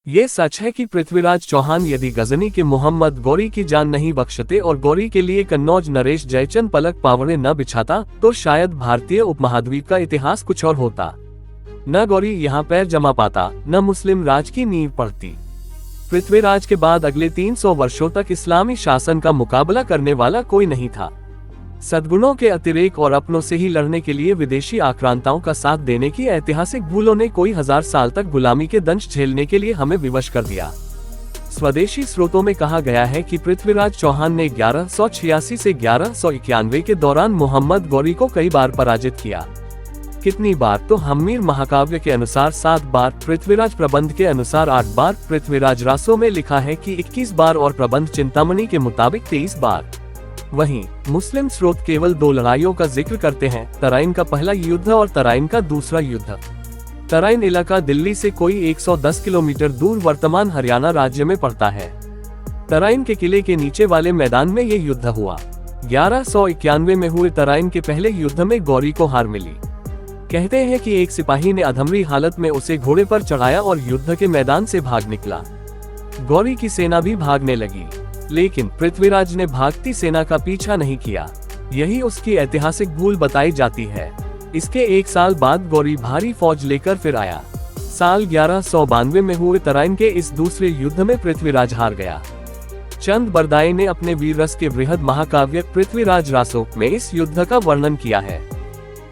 ये सच है कि पृथ्वीराज चौहान यदि गजनी के मोहम्मद गौरी की जान नहीं बख्शते और गौरी के लिए कन्नौज नरेश जयचंद पलक पावड़े न बिछाता तो शायद भारतीय उपमहाद्वीप का इतिहास कुछ और होता। न गौरी यहाँ पैर जमा पाता, न मुस्लिम राज की नींव पड़ती। पृथ्वीराज के बाद अगले 300 वर्षों तक इस्लामी शासन का मुकाबला करने वाला कोई नहीं था। सद्गुणों के अतिरेक और अपनों से ही लड़ने के लिए विदेशी आक्रांताओं का साथ देने की ऐतिहासिक भूलों ने कोई 1000 साल तक गुलामी के दंश झेलने के लिए हमें विवश कर दिया। स्वदेशी स्रोतों में कहा गया है कि पृथ्वीराज चौहान ने 1186 से 1191 के दौरान मोहम्मद गौरी को कई बार पराजित किया। कितनी बार तो हम्मीर महाकाव्य के अनुसार 7 बार, पृथ्वीराज प्रबंध के अनुसार 8 बार, पृथ्वीराज रासों में लिखा है कि 21 बार और प्रबंध चिंतामणि के मुताबिक 23 बार। वहीं मुस्लिम स्रोत केवल 2 लड़ाइयों का जिक्र करते हैं, तराइन का पहला युद्ध और तराइन का दूसरा युद्ध। तराइन इलाका दिल्ली से कोई 110 किलोमीटर दूर वर्तमान हरियाणा राज्य में पड़ता है। तराइन के किले के नीचे वाले मैदान में ये युद्ध हुआ। 1191 में हुए तराइन के पहले युद्ध में गौरी को हार मिली। कहते हैं कि एक सिपाही ने अधमरी हालत में उसे घोड़े पर चढ़ाया और युद्ध के मैदान से भाग निकला। गौरी की सेना भी भागने लगी, लेकिन पृथ्वीराज ने भागती सेना का पीछा नहीं किया। यही उसकी ऐतिहासिक भूल बताई जाती है। इसके 1 साल बाद गौरी भारी फौज लेकर फिर आया। साल 1192 में हुए तराइन के इस दूसरे युद्ध में पृथ्वीराज हार गया। चंद बरदाई ने अपने वीर रस के बृहद महाकाव्य पृथ्वीराज रासो में इस युद्ध का वर्णन किया है।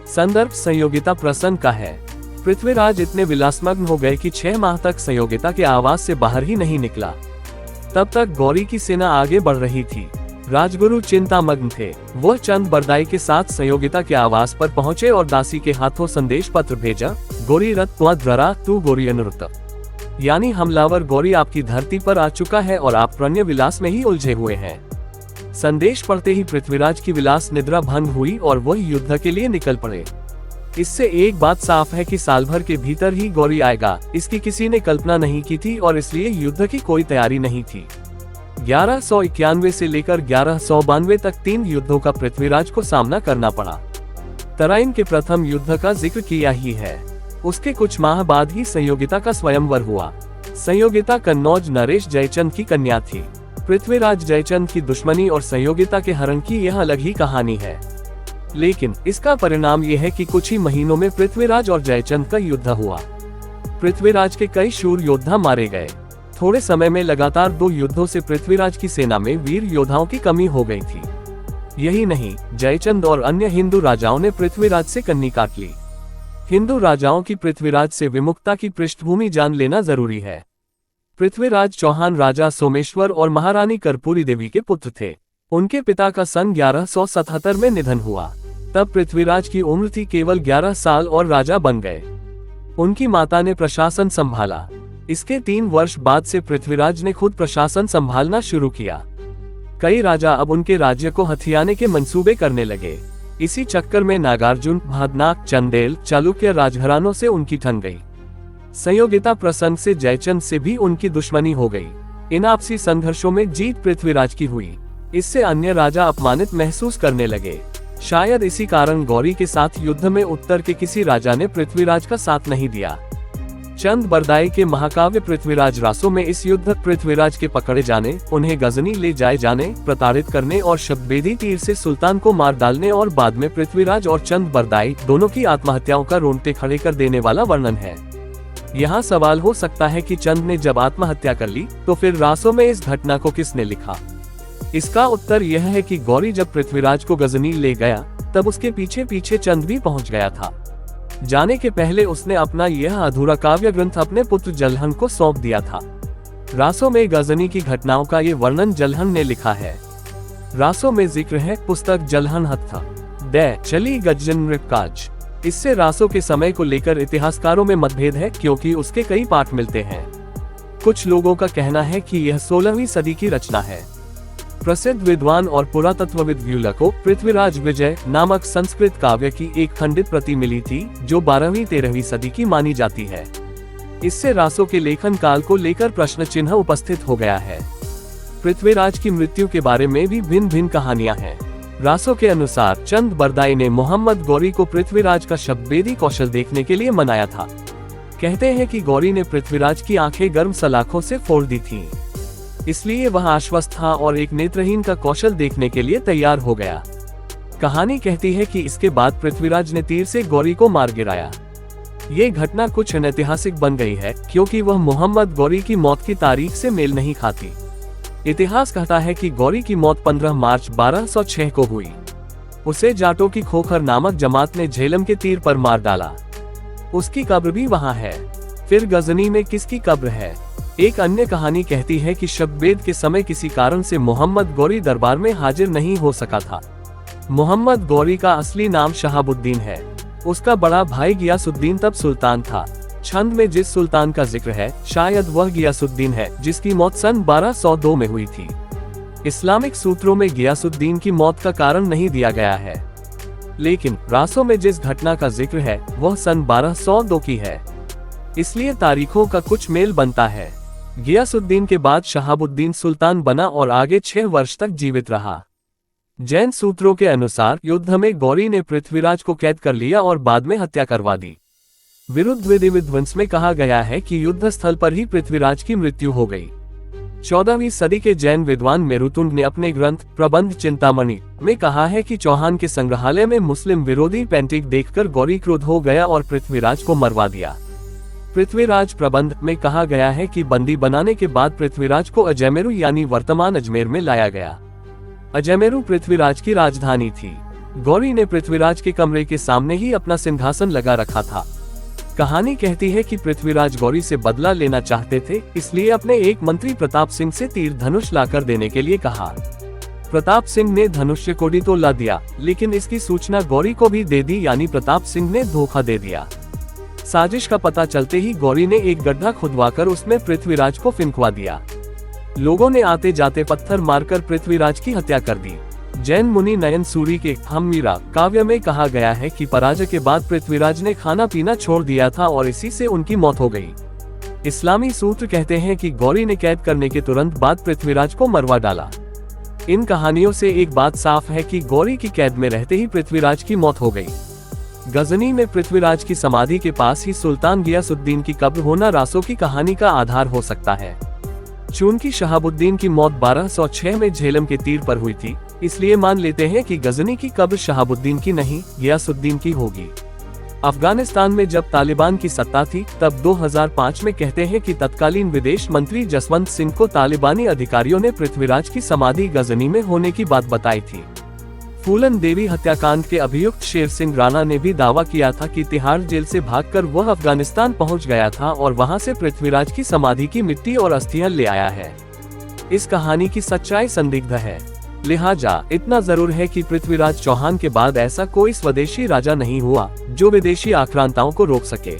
संदर्भ संयोगिता प्रसन्न का है। पृथ्वीराज इतने विलासमग्न हो गए कि 6 माह तक संयोगिता के आवास से बाहर ही नहीं निकला। तब तक गौरी की सेना आगे बढ़ रही थी। राजगुरु चिंतामग्न थे। वह चंद बरदाई के साथ संयोगिता के आवास पर पहुंचे और दासी के हाथों संदेश पत्र भेजा, गौरी रथ द्वरा तू गौरी अनुरत, यानी हमलावर गौरी आपकी धरती पर आ चुका है और आप प्रणय विलास में ही उलझे हुए हैं। संदेश पढ़ते ही पृथ्वीराज की विलास निद्रा भंग हुई और वह युद्ध के लिए निकल पड़े। इससे एक बात साफ है कि साल भर के भीतर ही गौरी आएगा, इसकी किसी ने कल्पना नहीं की थी और इसलिए युद्ध की कोई तैयारी नहीं थी। 1191 से लेकर 1192 तक 3 युद्धों का पृथ्वीराज को सामना करना पड़ा। तराइन के प्रथम युद्ध का जिक्र किया ही है। उसके कुछ माह बाद ही संयोगिता का स्वयंवर हुआ। संयोगिता कन्नौज नरेश जयचंद की कन्या थी। पृथ्वीराज जयचंद की दुश्मनी और संयोगिता के हरण की यह अलग ही कहानी है, लेकिन इसका परिणाम यह है कि कुछ ही महीनों में पृथ्वीराज और जयचंद का युद्ध हुआ। पृथ्वीराज के कई शूर योद्धा मारे गए। थोड़े समय में लगातार 2 युद्धों से पृथ्वीराज की सेना में वीर योद्धाओं की कमी हो गई थी। यही नहीं, जयचंद और अन्य हिंदू राजाओं ने पृथ्वीराज से कन्नी काट ली। हिंदू राजाओं की पृथ्वीराज से विमुखता की पृष्ठभूमि जान लेना जरूरी है। पृथ्वीराज चौहान राजा सोमेश्वर और महारानी कर्पूरी देवी के पुत्र थे। उनके पिता का सन 1177 में निधन हुआ। तब पृथ्वीराज की उम्र थी केवल 11 साल और राजा बन गए। उनकी माता ने प्रशासन संभाला। इसके 3 वर्ष बाद से पृथ्वीराज ने खुद प्रशासन संभालना शुरू किया। कई राजा अब उनके राज्य को हथियाने के मंसूबे करने लगे। इसी चक्कर में नागार्जुन, भादनाक, चंदेल, चालुक्य राजघरानों से उनकी ठन गई। संयोगिता प्रसंग से जयचंद से भी उनकी दुश्मनी हो गई। इन आपसी संघर्षों में जीत पृथ्वीराज की हुई। इससे अन्य राजा अपमानित महसूस करने लगे। शायद इसी कारण गौरी के साथ युद्ध में उत्तर के किसी राजा ने पृथ्वीराज का साथ नहीं दिया। चंद बरदाई के महाकाव्य पृथ्वीराज रासो में इस युद्ध पृथ्वीराज के पकड़े जाने, उन्हें गजनी ले जाए जाने, प्रताड़ित करने और शब्दभेदी तीर से सुल्तान को मार डालने और बाद में पृथ्वीराज और चंद बरदाई दोनों की आत्महत्याओं का रोंगटे खड़े कर देने वाला वर्णन है। यहाँ सवाल हो सकता है कि चंद ने जब आत्महत्या कर ली तो फिर रासो में इस घटना को किसने लिखा? इसका उत्तर यह है कि गौरी जब पृथ्वीराज को गजनी ले गया तब उसके पीछे पीछे चंद भी पहुंच गया था। जाने के पहले उसने अपना यह अधूरा काव्य ग्रंथ अपने पुत्र जलहन को सौंप दिया था। रासो में गजनी की घटनाओं का ये वर्णन जलहन ने लिखा है। रासो में जिक्र है पुस्तक जलहन हत्था दे चली गजन नृपकाज। इससे रासो के समय को लेकर इतिहासकारों में मतभेद है, क्योंकि उसके कई पाठ मिलते हैं। कुछ लोगों का कहना है कि यह 16वीं सदी की रचना है। प्रसिद्ध विद्वान और पुरातत्वविद व्यूलर को पृथ्वीराज विजय नामक संस्कृत काव्य की एक खंडित प्रति मिली थी, जो 12वीं-13वीं सदी की मानी जाती है। इससे रासो के लेखन काल को लेकर प्रश्न चिन्ह उपस्थित हो गया है। पृथ्वीराज की मृत्यु के बारे में भी भिन्न भिन्न कहानियां हैं। रासो के अनुसार चंद बरदाई ने मोहम्मद गौरी को पृथ्वीराज का शब्दभेदी कौशल देखने के लिए मनाया था। कहते हैं कि गौरी ने पृथ्वीराज की आंखें गर्म सलाखों से फोड़ दी थीं। इसलिए वह आश्वस्त था और एक नेत्रहीन का कौशल देखने के लिए तैयार हो गया। कहानी कहती है कि इसके बाद पृथ्वीराज ने तीर से गौरी को मार गिराया। ये घटना कुछ अनैतिहासिक बन गई है क्योंकि वह मोहम्मद गौरी की मौत की तारीख से मेल नहीं खाती। इतिहास कहता है कि गौरी की मौत 15 मार्च 1206 को हुई। उसे जाटों की खोखर नामक जमात ने झेलम के तीर पर मार डाला। उसकी कब्र भी वहां है। फिर गजनी में किसकी कब्र है? एक अन्य कहानी कहती है कि शबवेद के समय किसी कारण से मोहम्मद गौरी दरबार में हाजिर नहीं हो सका था। मोहम्मद गौरी का असली नाम शहाबुद्दीन है। उसका बड़ा भाई गियासुद्दीन तब सुल्तान था। छंद में जिस सुल्तान का जिक्र है शायद वह गियासुद्दीन है जिसकी मौत सन 1202 में हुई थी। इस्लामिक सूत्रों में गियासुद्दीन की मौत का कारण नहीं दिया गया है, लेकिन रासों में जिस घटना का जिक्र है वह सन 1202 की है, इसलिए तारीखों का कुछ मेल बनता है। गियासुद्दीन के बाद शहाबुद्दीन सुल्तान बना और आगे 6 वर्ष तक जीवित रहा। जैन सूत्रों के अनुसार युद्ध में गौरी ने पृथ्वीराज को कैद कर लिया और बाद में हत्या करवा दी। विरुद्ध विध्वंस में कहा गया है कि युद्ध स्थल पर ही पृथ्वीराज की मृत्यु हो गई। 14वीं सदी के जैन विद्वान मेरुतुंड ने अपने ग्रंथ प्रबंध चिंतामणि में कहा है कि चौहान के संग्रहालय में मुस्लिम विरोधी पेंटिंग देखकर गौरी क्रुद्ध हो गया और पृथ्वीराज को मरवा दिया। पृथ्वीराज प्रबंध में कहा गया है कि बंदी बनाने के बाद पृथ्वीराज को अजयमेरु यानी वर्तमान अजमेर में लाया गया। अजयमेरु पृथ्वीराज की राजधानी थी। गौरी ने पृथ्वीराज के कमरे के सामने ही अपना सिंहासन लगा रखा था। कहानी कहती है कि पृथ्वीराज गौरी से बदला लेना चाहते थे, इसलिए अपने एक मंत्री प्रताप सिंह से तीर धनुष लाकर देने के लिए कहा। प्रताप सिंह ने धनुष्य कोडी तो ला दिया, लेकिन इसकी सूचना गौरी को भी दे दी, यानी प्रताप सिंह ने धोखा दे दिया। साजिश का पता चलते ही गौरी ने एक गड्ढा खुदवाकर उसमें पृथ्वीराज को फिंकवा दिया। लोगों ने आते जाते पत्थर मारकर पृथ्वीराज की हत्या कर दी। जैन मुनि नयन सूरी के हममीरा काव्य में कहा गया है कि पराजय के बाद पृथ्वीराज ने खाना पीना छोड़ दिया था और इसी से उनकी मौत हो गई। इस्लामी सूत्र कहते हैं कि गौरी ने कैद करने के तुरंत बाद पृथ्वीराज को मरवा डाला। इन कहानियों से एक बात साफ है कि गौरी की कैद में रहते ही पृथ्वीराज की मौत हो गई। गजनी में पृथ्वीराज की समाधि के पास ही सुल्तान गियासुद्दीन की कब्र होना रासों की कहानी का आधार हो सकता है। चूंकि शहाबुद्दीन की मौत 1206 में झेलम के तीर पर हुई थी, इसलिए मान लेते हैं कि गजनी की कब्र शहाबुद्दीन की नहीं, गियासुद्दीन की होगी। अफगानिस्तान में जब तालिबान की सत्ता थी तब 2005 में कहते हैं कि तत्कालीन विदेश मंत्री जसवंत सिंह को तालिबानी अधिकारियों ने पृथ्वीराज की समाधि गजनी में होने की बात बताई थी। फूलन देवी हत्याकांड के अभियुक्त शेर सिंह राणा ने भी दावा किया था कि तिहाड़ जेल से भागकर वह अफगानिस्तान पहुंच गया था और वहां से पृथ्वीराज की समाधि की मिट्टी और अस्थियां ले आया है। इस कहानी की सच्चाई संदिग्ध है। लिहाजा इतना जरूर है कि पृथ्वीराज चौहान के बाद ऐसा कोई स्वदेशी राजा नहीं हुआ जो विदेशी आक्रांताओं को रोक सके।